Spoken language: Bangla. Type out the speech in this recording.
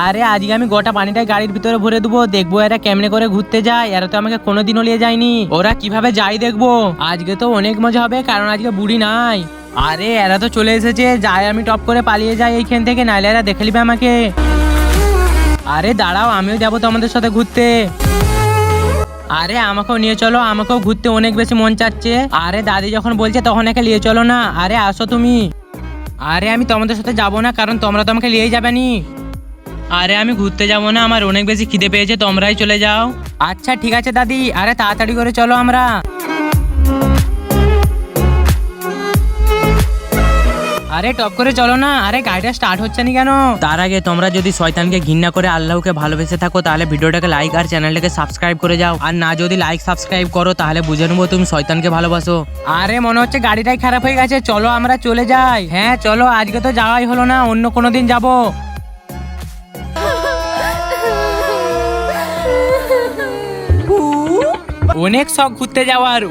আরে আজকে আমি গোটা পানিটা গাড়ির ভিতরে ভরে দেবো, দেখবো এরা কেমনে করে ঘুরতে যায়। এরা তো আমাকে কোনোদিনও নিয়ে যায়নি, ওরা কিভাবে যায় দেখবো। আজকে তো অনেক মজা হবে, কারণ আজকে বুড়ি নাই। আরে এরা তো চলে এসেছে, যাই আমি টপ করে পালিয়ে যাই এইখান থেকে, নাইলে এরা দেখে নিবে আমাকে। আরে দাঁড়াও, আমিও যাবো তোমাদের সাথে ঘুরতে। আরে আমাকেও নিয়ে চলো, আমাকেও ঘুরতে অনেক বেশি মন চাচ্ছে। আরে দাদি যখন বলছে তখন একে নিয়ে চলো না। আরে আসো তুমি। আরে আমি তোমাদের সাথে যাবো না, কারণ তোমরা তো আমাকে নিয়েই যাবে নি। আরে আমি ঘুরতে যাবো না, আমার অনেক বেশি খিদে পেয়েছে, তোমরাই চলে যাও। আচ্ছা ঠিক আছে দাদি, আরে তাড়াতাড়ি করে চলো আমরা। আরে টপ করে চলো না। আরে গাড়িটা স্টার্ট হচ্ছে না কেন? তার আগে তোমরা যদি শয়তানকে ঘৃণা করে আল্লাহকে ভালোবেসে থাকো, তাহলে ভিডিওটাকে লাইক আর চ্যানেলটাকে সাবস্ক্রাইব করে যাও। আর না যদি লাইক সাবস্ক্রাইব করো, তাহলে বুঝে নেবো তুমি শয়তানকে ভালোবাসো। আরে মনে হচ্ছে গাড়িটাই খারাপ হয়ে গেছে, চলো আমরা চলে যাই। হ্যাঁ চলো, আজকে তো যাওয়াই হলো না, অন্য কোনো দিন যাবো। অনেক শখ ঘুরতে যাওয়ার।